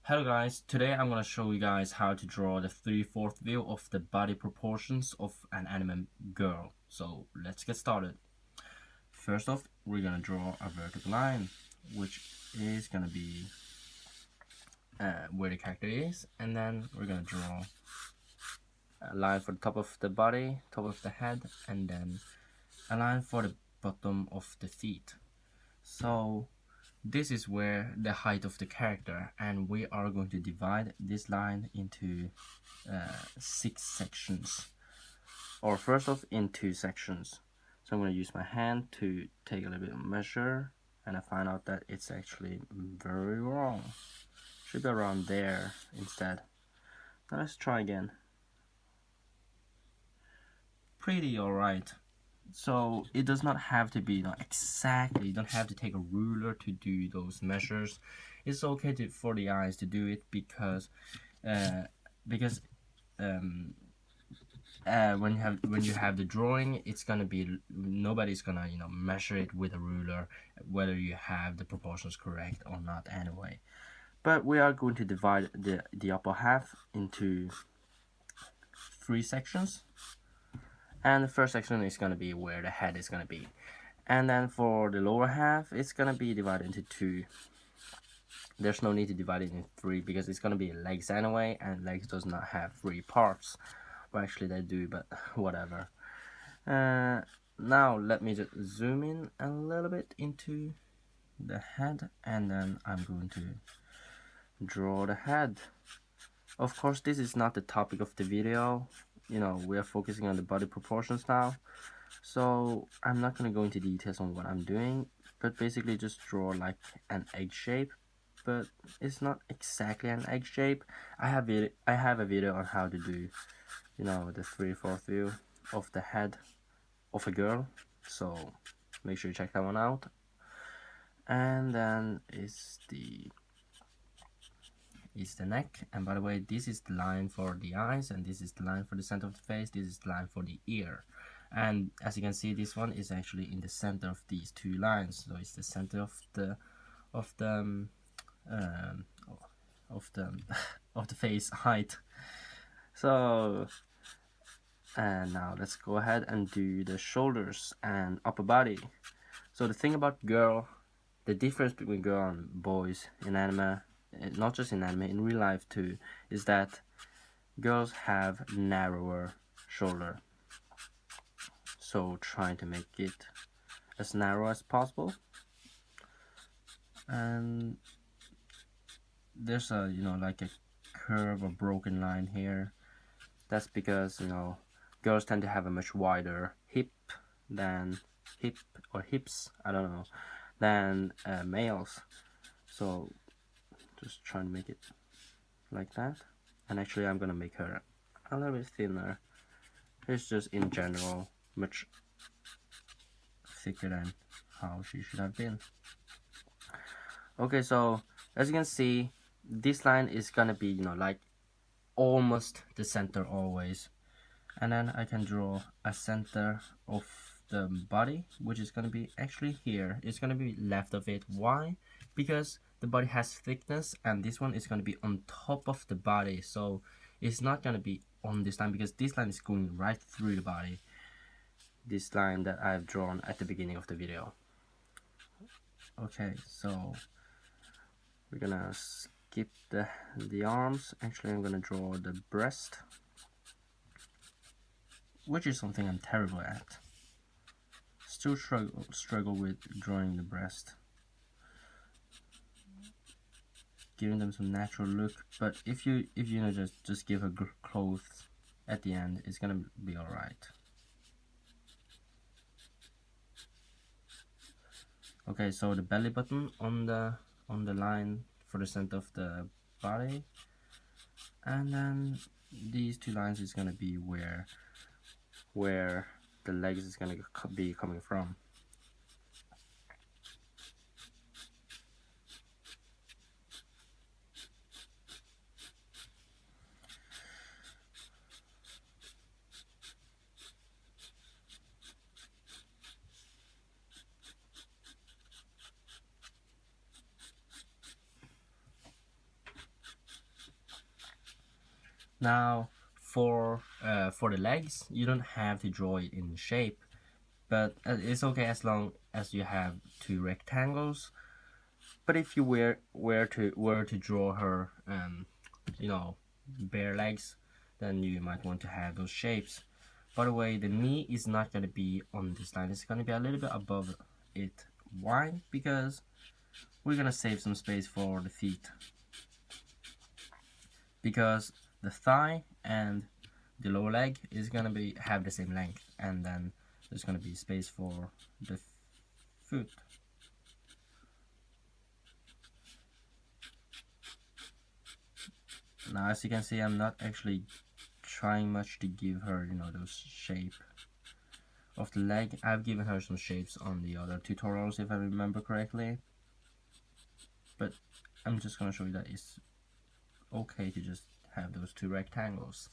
Hello guys, today I'm gonna show you guys how to draw the 3/4 view of the body proportions of an anime girl. So let's get started. First off, we're gonna draw a vertical line, which is gonna be where the character is, and then we're gonna draw a line for the top of the body, top of the head, and then a line for the bottom of the feet. So this is where the height of the character, and we are going to divide this line into 6 sections, or first off in 2 sections. So I'm going to use my hand to take a little bit of measure, and I find out that it's actually very wrong. Should be around there instead. Now let's try again. Pretty alright. So it does not have to be exactly, you don't have to take a ruler to do those measures. It's okay for the eyes to do it because uh, because when you have the drawing, it's gonna be, nobody's gonna measure it with a ruler whether you have the proportions correct or not anyway. But we are going to divide the upper half into 3 sections, and the first section is gonna be where the head is gonna be, and then for the lower half it's gonna be divided into 2. There's no need to divide it in 3 because it's gonna be legs anyway, and legs does not have 3 parts. Well, actually they do, but whatever. Now let me just zoom in a little bit into the head, and then I'm going to draw the head. Of course, this is not the topic of the video. We are focusing on the body proportions now, so I'm not going to go into details on what I'm doing, but basically just draw like an egg shape. But it's not exactly an egg shape. I have a video on how to do the 3/4 view of the head of a girl, so make sure you check that one out. And then is the neck, and by the way, this is the line for the eyes, and this is the line for the center of the face, this is the line for the ear. And as you can see, this one is actually in the center of these 2 lines, so it's the center of the of the um, of the of the face height. So and now let's go ahead and do the shoulders and upper body. So the thing about girl, the difference between girl and boys in anime, not just in anime, in real life too, is that girls have narrower shoulder. So trying to make it as narrow as possible. And there's a like a curve or broken line here. That's because girls tend to have a much wider hips, I don't know, than males. So just try and make it like that. And actually I'm gonna make her a little bit thinner. It's just in general much thicker than how she should have been. Okay, so as you can see, this line is gonna be like almost the center always, and then I can draw a center of the body, which is gonna be actually here. It's gonna be left of it. Why? Because the body has thickness, and this one is gonna be on top of the body, so it's not gonna be on this line because this line is going right through the body. This line that I've drawn at the beginning of the video. Okay, so we're gonna skip the arms. Actually, I'm gonna draw the breast, which is something I'm terrible at. Still struggle with drawing the breast, giving them some natural look. But if you just give her clothes at the end, it's gonna be all right. Okay, so the belly button on the line for the center of the body, and then these 2 lines is gonna be where the legs is gonna be coming from. Now for the legs, you don't have to draw it in shape, but it's okay as long as you have two rectangles. But if you were to draw her, you know, bare legs, then you might want to have those shapes. By the way, the knee is not going to be on this line. It's going to be a little bit above it. Why? Because we're going to save some space for the feet. Because the thigh and the lower leg is going to be have the same length, and then there's going to be space for the foot. Now, as you can see, I'm not actually trying much to give her, those shape of the leg. I've given her some shapes on the other tutorials, if I remember correctly, but I'm just gonna show you that it's okay to just have those two rectangles.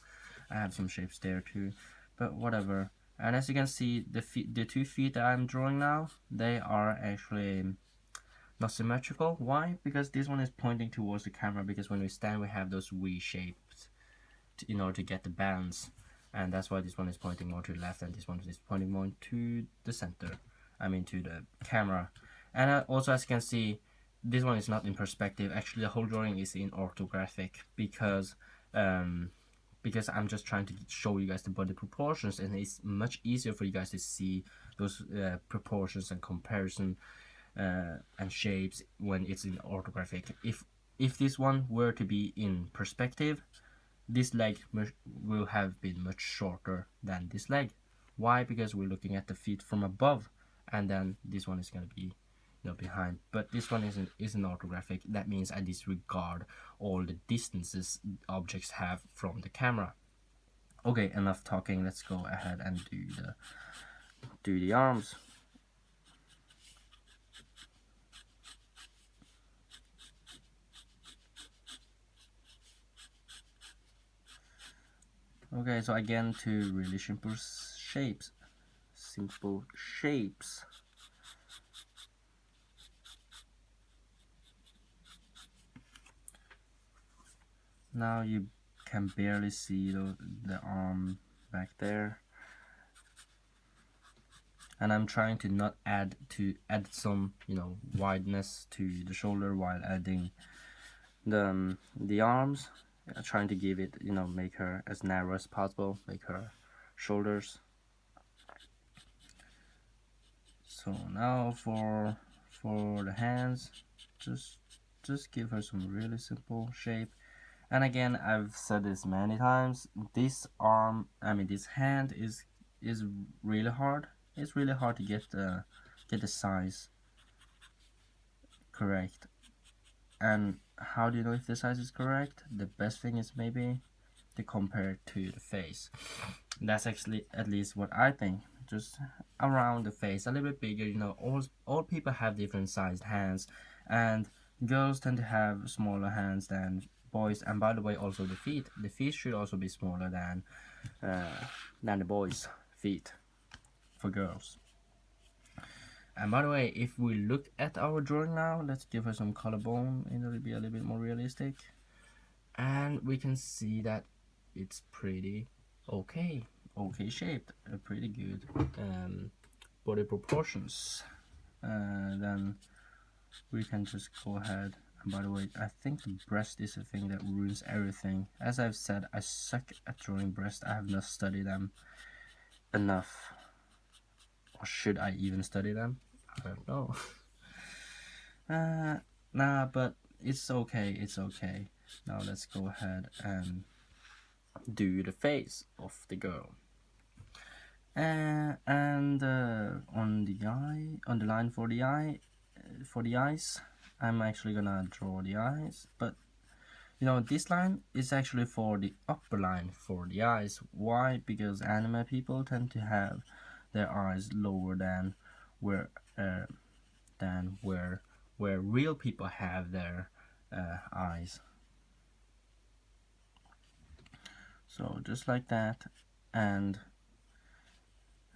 I have some shapes there too, but whatever. And as you can see, the 2 feet that I'm drawing now, they are actually not symmetrical. Why? Because this one is pointing towards the camera, because when we stand we have those V shapes in order to get the balance, and that's why this one is pointing more to the left and this one is pointing more to the center, I mean to the camera. And also, as you can see, this one is not in perspective. Actually, the whole drawing is in orthographic, because I'm just trying to show you guys the body proportions, and it's much easier for you guys to see those proportions and comparison and shapes when it's in orthographic. If this one were to be in perspective, this leg will have been much shorter than this leg. Why? Because we're looking at the feet from above, and then this one is going to be behind. But this one isn't orthographic. That means I disregard all the distances objects have from the camera. Okay, enough talking. Let's go ahead and do the arms. Okay, so again, two really simple shapes. Now you can barely see the arm back there, and I'm trying to not add some wideness to the shoulder while adding the arms. Trying to give it, make her as narrow as possible, make her shoulders. So now for the hands, just give her some really simple shape. And again, I've said this many times, this hand is really hard. It's really hard to get the size correct. And how do you know if the size is correct? The best thing is maybe to compare it to the face. That's actually at least what I think. Just around the face, a little bit bigger. All people have different sized hands, and girls tend to have smaller hands than boys. And by the way, also the feet. The feet should also be smaller than the boys' feet for girls. And by the way, if we look at our drawing now, let's give her some collarbone in order to be a little bit more realistic. And we can see that it's pretty okay shaped, pretty good body proportions. Then we can just go ahead. And by the way, I think the breast is a thing that ruins everything. As I've said, I suck at drawing breast. I have not studied them enough. Or should I even study them? I don't know. Nah, but it's okay. Now let's go ahead and do the face of the girl. And on the line for the eyes, I'm actually gonna draw the eyes. But this line is actually for the upper line for the eyes. Why? Because anime people tend to have their eyes lower than where real people have their eyes. So just like that, and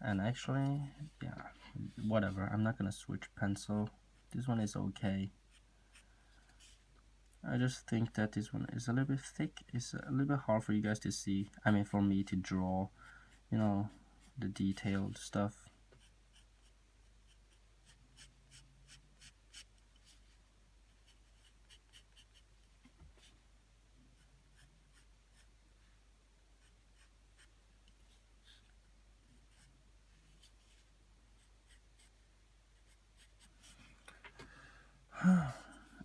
actually, yeah, whatever. I'm not gonna switch pencil. This one is okay. I just think that this one is a little bit thick. It's a little bit hard for you guys to see. I mean, for me to draw, you know, the detailed stuff.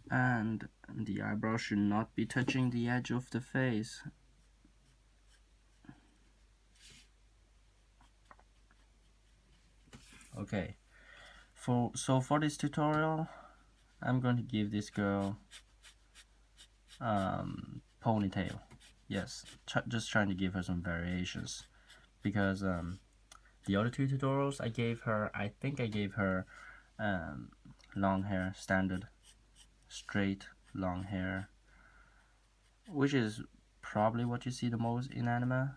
And the eyebrow should not be touching the edge of the face. Okay, for this tutorial, I'm going to give this girl ponytail. Yes, just trying to give her some variations, because the other two tutorials I gave her, I think I gave her long hair, standard, straight, long hair, which is probably what you see the most in anime.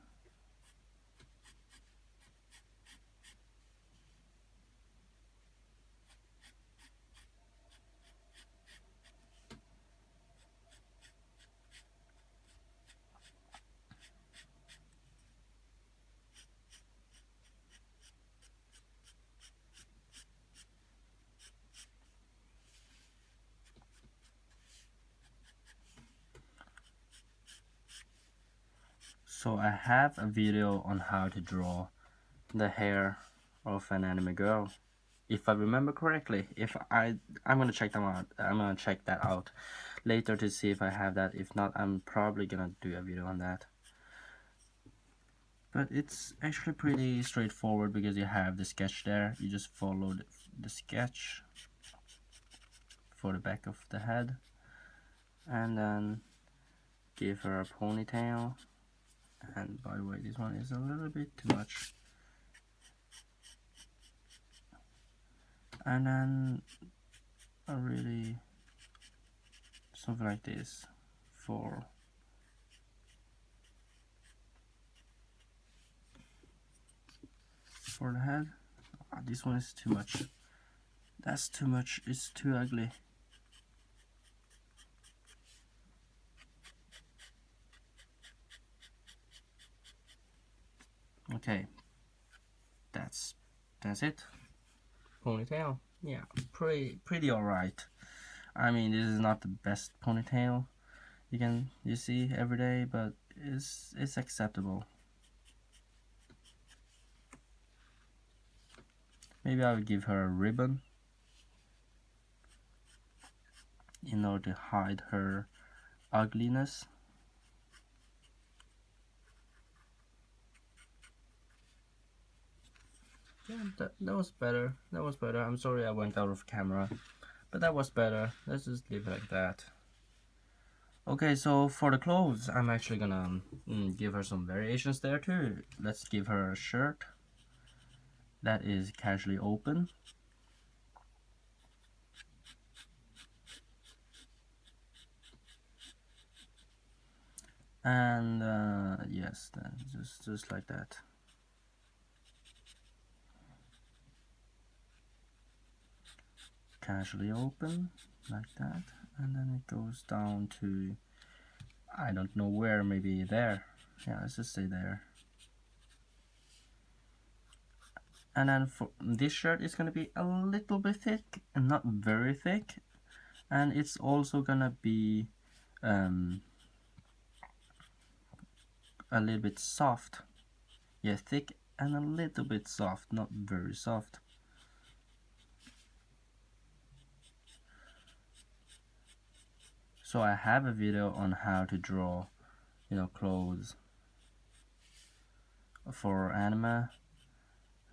So I have a video on how to draw the hair of an anime girl, if I remember correctly. I'm gonna check them out. I'm gonna check that out later to see if I have that. If not, I'm probably gonna do a video on that. But it's actually pretty straightforward because you have the sketch there. You just follow the sketch for the back of the head, and then give her a ponytail. And by the way, this one is a little bit too much. And then a really something like this for the head. This one is too much. That's too much. It's too ugly. Okay, that's it. Ponytail. Yeah, pretty alright. I mean, this is not the best ponytail you see every day, but it's acceptable. Maybe I will give her a ribbon in order to hide her ugliness. Yeah, that was better. That was better. I'm sorry I went out of camera, but that was better. Let's just leave it like that. Okay, so for the clothes, I'm actually gonna give her some variations there too. Let's give her a shirt that is casually open. And yes, then just like that. Casually open, like that. And then it goes down to, I don't know where, maybe there. Yeah, let's just say there. And then for this shirt, it's gonna be a little bit thick and not very thick. And it's also gonna be a little bit soft. Yeah, thick and a little bit soft, not very soft. So I have a video on how to draw, clothes for anime,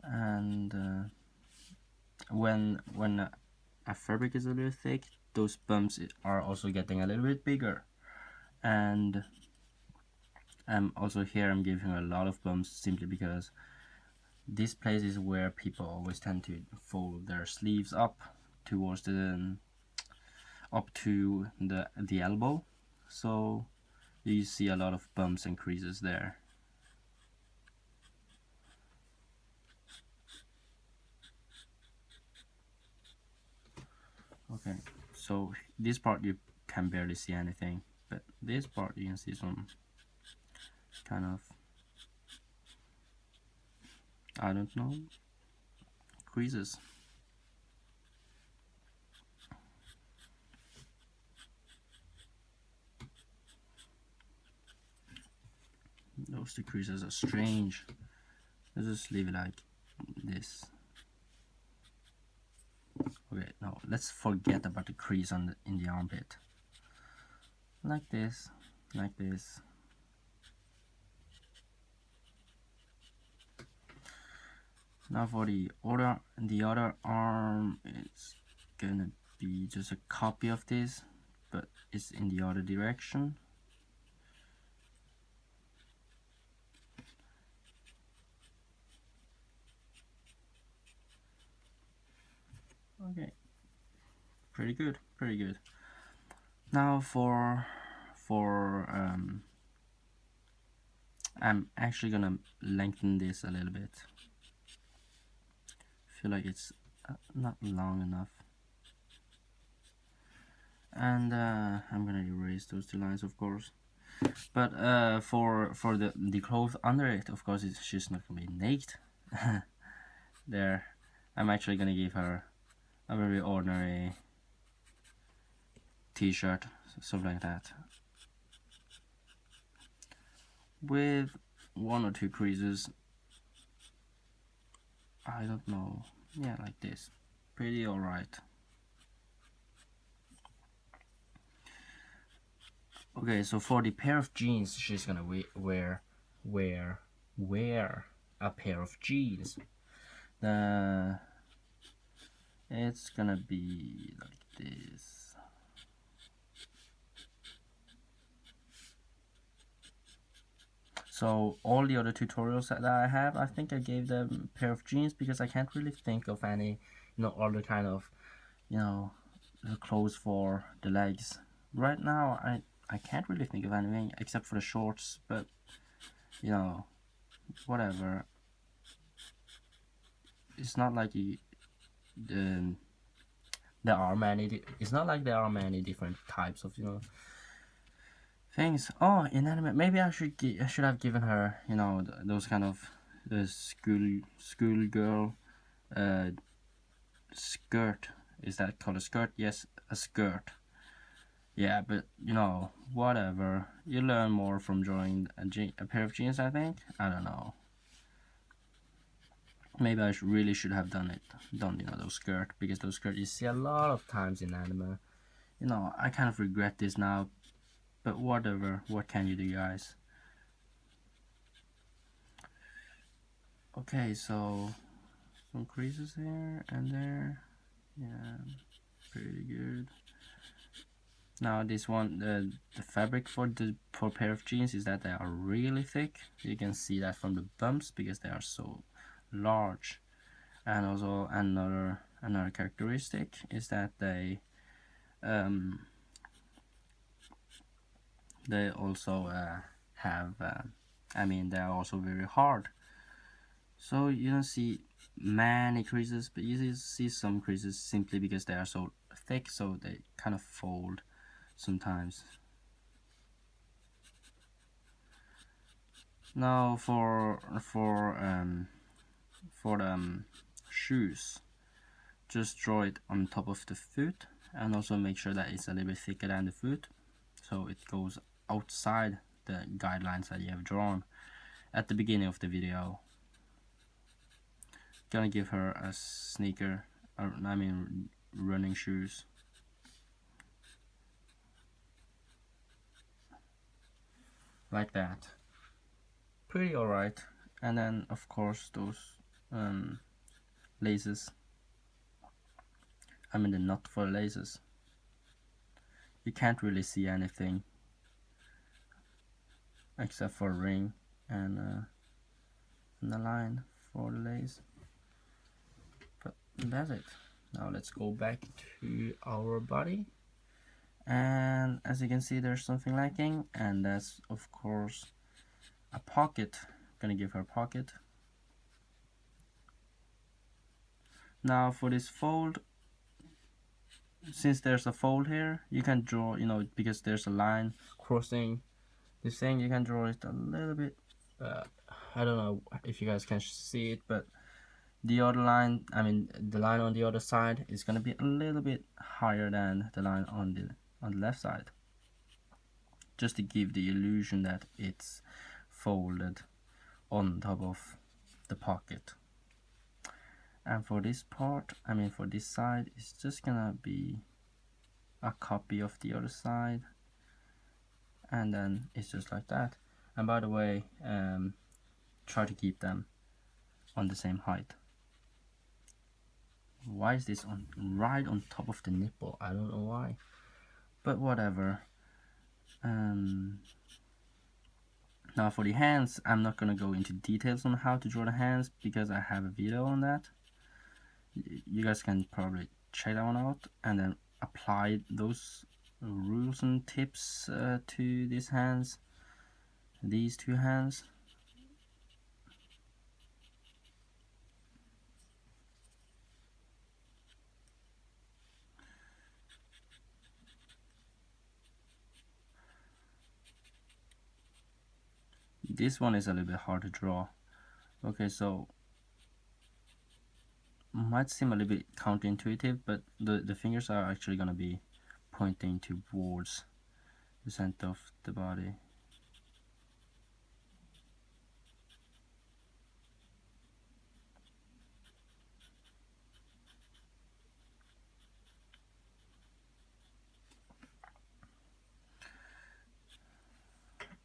and when a fabric is a little thick, those bumps are also getting a little bit bigger. And also here I'm giving a lot of bumps simply because this place is where people always tend to fold their sleeves up towards up to the elbow, so you see a lot of bumps and creases there. Okay, so this part you can barely see anything, but this part you can see some kind of, I don't know, creases. Those two creases are strange. Let's just leave it like this. Okay, now let's forget about the crease on in the armpit. Like this, like this. Now for the other arm, it's gonna be just a copy of this, but it's in the other direction. Okay, pretty good, pretty good. Now I'm actually gonna lengthen this a little bit. I feel like it's not long enough. And I'm gonna erase those two lines, of course. But for the clothes under it, of course, she's not gonna be naked. There, I'm actually gonna give her a very ordinary t-shirt, something like that, with one or two creases. I don't know. Yeah, like this. Pretty alright. Okay, so for the pair of jeans, she's gonna wear a pair of jeans. It's gonna be like this. So all the other tutorials that I have, I think I gave them a pair of jeans, because I can't really think of any, other kind of, the clothes for the legs. Right now, I can't really think of anything except for the shorts, but, whatever. It's not like there are many. It's not like there are many different types of, things. Oh, inanimate. Maybe I should have given her, those kind of schoolgirl skirt. Is that called a skirt? Yes, a skirt. Yeah, but whatever. You learn more from drawing a pair of jeans, I think. I don't know. Maybe I really should have done those skirt, because those skirts you see a lot of times in anime. I kind of regret this now, but whatever. What can you do, guys? Okay, so some creases here and there. Yeah, pretty good. Now this one, the fabric for pair of jeans is that they are really thick. You can see that from the bumps, because they are so large. And also another characteristic is that they also have they are also very hard. So you don't see many creases, but you see some creases simply because they are so thick, so they kind of fold sometimes. Now for the shoes, just draw it on top of the foot, and also make sure that it's a little bit thicker than the foot, so it goes outside the guidelines that you have drawn at the beginning of the video. Gonna give her a sneaker, or running shoes. Like that. Pretty alright. And then of course those laces. The nut for laces. You can't really see anything except for a ring and the line for the lace. But that's it. Now let's go back to our body. And as you can see, there's something lacking, and that's of course a pocket. I'm gonna give her a pocket. Now for this fold, since there's a fold here, you can draw, because there's a line crossing this thing, you can draw it a little bit. uh, I don't know if you guys can see it, but the other line, the line on the other side is going to be a little bit higher than the line on the left side, just to give the illusion that it's folded on top of the pocket. And for this part, for this side, it's just gonna be a copy of the other side, and then it's just like that. And by the way, try to keep them on the same height. Why is this right on top of the nipple? I don't know why, but whatever. Now for the hands, I'm not gonna go into details on how to draw the hands because I have a video on that. You guys can probably check that one out and then apply those rules and tips to these hands, these two hands. This one is a little bit hard to draw. Okay, so might seem a little bit counterintuitive, but the fingers are actually gonna be pointing towards the center of the body.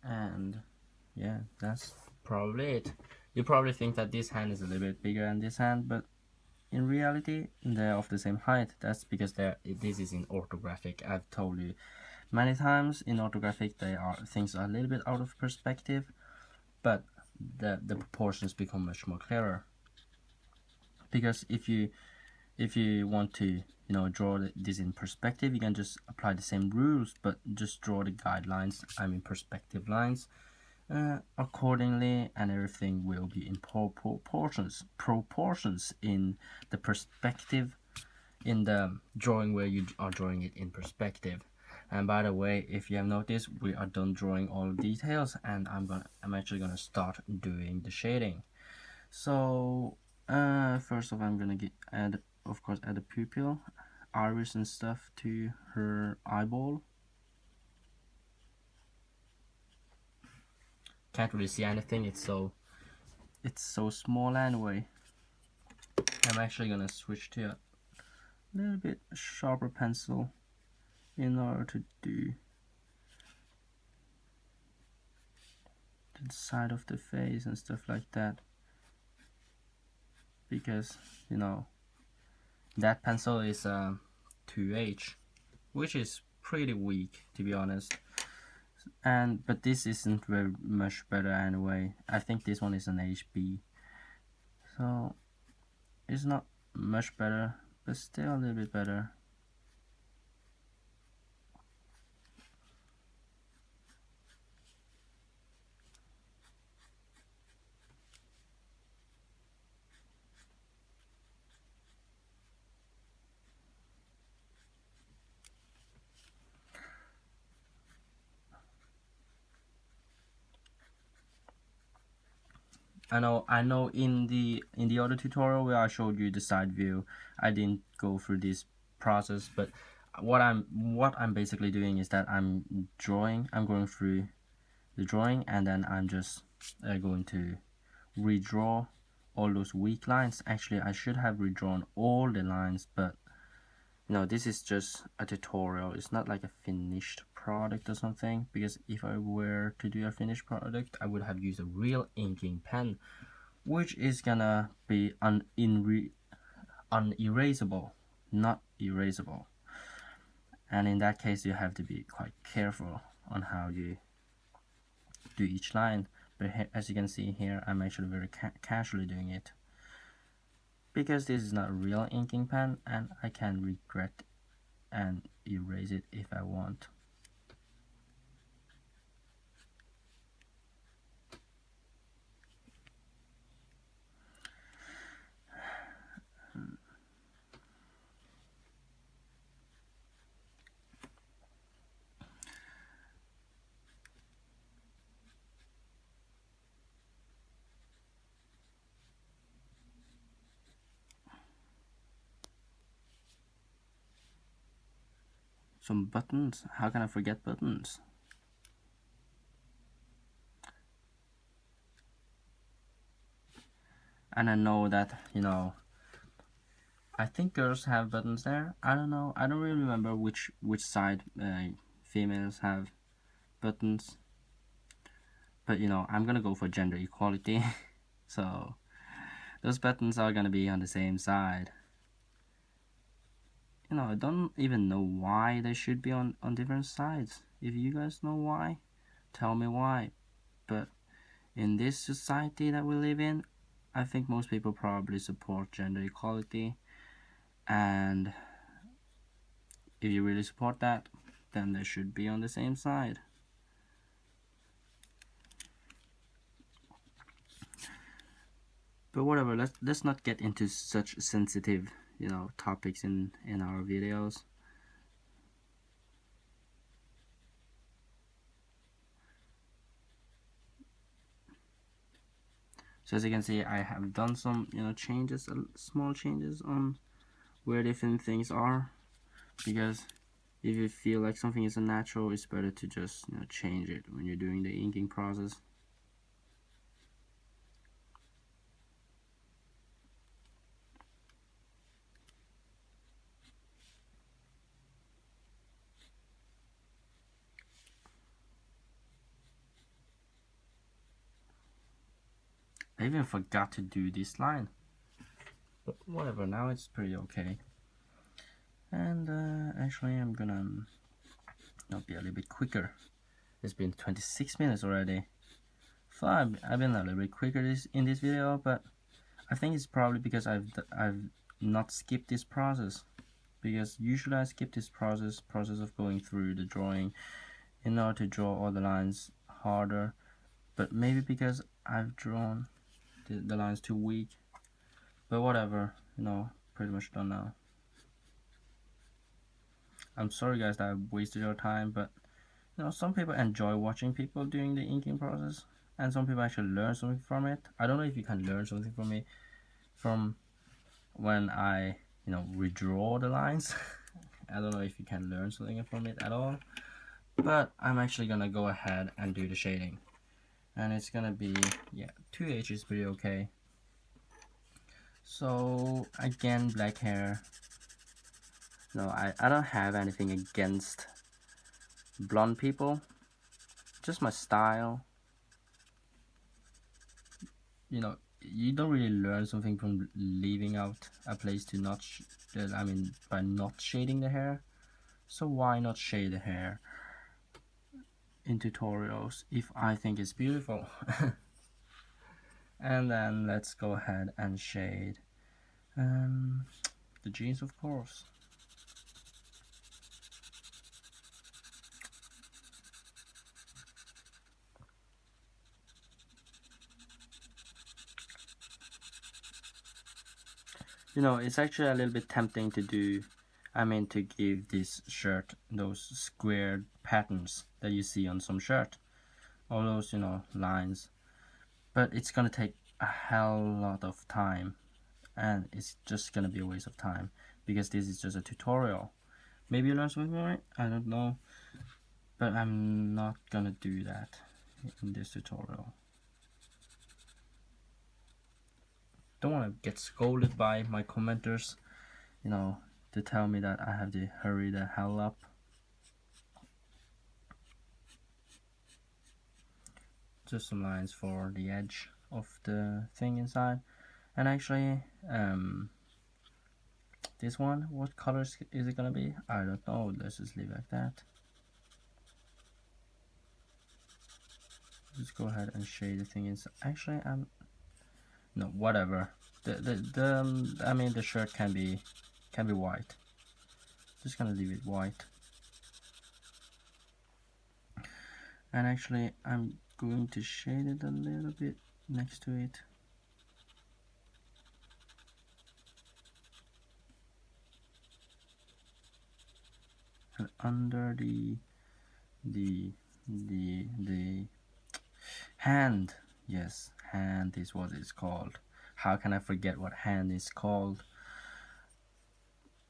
And yeah, that's probably it. You probably think that this hand is a little bit bigger than this hand, but in reality they're of the same height. That's because this is in orthographic. I've told you many times, in orthographic things are a little bit out of perspective, but the proportions become much more clearer. Because if you want to draw this in perspective, you can just apply the same rules, but just draw the guidelines, perspective lines, accordingly, and everything will be in proportions in the perspective, in the drawing where you are drawing it in perspective. And by the way, if you have noticed, we are done drawing all details, and I'm actually gonna start doing the shading. So first off, I'm gonna add a pupil, iris and stuff to her eyeball. Can't really see anything, it's so small anyway. I'm actually gonna switch to a little bit sharper pencil in order to do the side of the face and stuff like that, because that pencil is 2H, which is pretty weak, to be honest. But this isn't very much better anyway. I think this one is an HB, so it's not much better, but still a little bit better. I know in the other tutorial where I showed you the side view, I didn't go through this process, but what I'm basically doing is that I'm going through the drawing, and then I'm just going to redraw all those weak lines. Actually, I should have redrawn all the lines, but this is just a tutorial. It's not like a finished product or something, because if I were to do a finished product, I would have used a real inking pen, which is gonna be unerasable, not erasable. And in that case, you have to be quite careful on how you do each line. But as you can see here, I'm actually very casually doing it, because this is not a real inking pen, and I can regret and erase it if I want. some buttons. How can I forget buttons? And I know that, I think girls have buttons there. I don't know. I don't really remember which side females have buttons. But I'm gonna go for gender equality. So those buttons are gonna be on the same side. I don't even know why they should be on different sides. If you guys know why, tell me why. But in this society that we live in, I think most people probably support gender equality. And if you really support that, then they should be on the same side. But whatever, let's not get into such sensitive, topics in our videos. So as you can see, I have done some, changes, small changes on where different things are, because if you feel like something is unnatural, it's better to just change it when you're doing the inking process. I even forgot to do this line, but whatever, now it's pretty okay. And actually I'm gonna be a little bit quicker. It's been 26 minutes already. So I've been a little bit quicker in this video, but I think it's probably because I've not skipped this process, because usually I skip this process of going through the drawing in order to draw all the lines harder. But maybe because I've drawn the lines too weak. But whatever, pretty much done now. I'm sorry guys that I wasted your time, but some people enjoy watching people doing the inking process, and some people actually learn something from it. I don't know if you can learn something from me from when I redraw the lines. I don't know if you can learn something from it at all, but I'm actually gonna go ahead and do the shading, and it's gonna be 2H is pretty okay. So again, black hair. No, I don't have anything against blonde people, just my style. You don't really learn something from leaving out a place to not by not shading the hair. So why not shade the hair in tutorials if I think it's beautiful? And then let's go ahead and shade the jeans, of course. It's actually a little bit tempting to to give this shirt those squared patterns that you see on some shirt, all those lines, but it's gonna take a hell lot of time, and it's just gonna be a waste of time, because this is just a tutorial. Maybe you learn something from it, I don't know, but I'm not gonna do that in this tutorial. Don't want to get scolded by my commenters, to tell me that I have to hurry the hell up. Just some lines for the edge of the thing inside. And actually, this one, what colors is it gonna be? I don't know. Let's just leave it like that. Just go ahead and shade the thing inside. Actually, no, whatever. The shirt can be white. Just gonna leave it white. And actually, I'm going to shade it a little bit next to it. And under the hand. Yes, hand is what it's called. How can I forget what hand is called?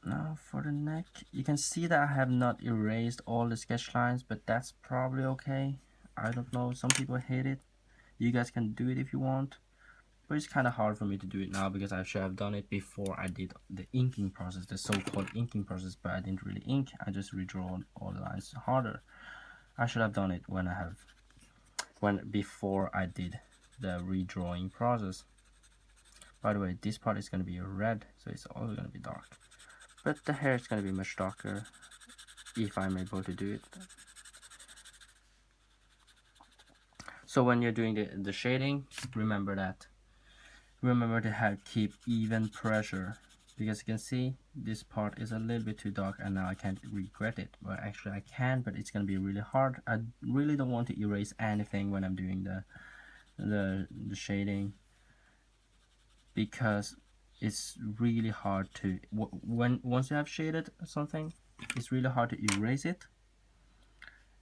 Now for the neck, you can see that I have not erased all the sketch lines, but that's probably okay. I don't know, some people hate it. You guys can do it if you want, but it's kind of hard for me to do it now because I should have done it before I did the inking process, the so-called inking process, but I didn't really ink. I just redrawn all the lines harder. I should have done it before I did the redrawing process. By the way, this part is going to be red, so it's also going to be dark. But the hair is going to be much darker if I'm able to do it. So when you're doing the shading, remember to have keep even pressure, because you can see this part is a little bit too dark and now I can't regret it. Well, actually I can, but it's gonna be really hard. I really don't want to erase anything when I'm doing the shading, because it's really hard to once you have shaded something, it's really hard to erase it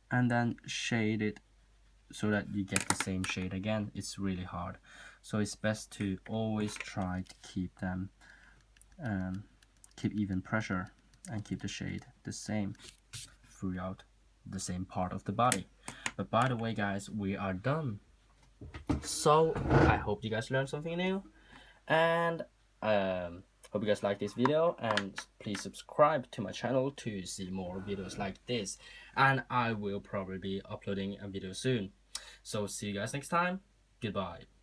and then shade it so that you get the same shade again. It's really hard, so it's best to always try to keep them keep even pressure and keep the shade the same throughout the same part of the body. But by the way guys, we are done, so I hope you guys learned something new, and hope you guys like this video, and please subscribe to my channel to see more videos like this, and I will probably be uploading a video soon. So see you guys next time. Goodbye.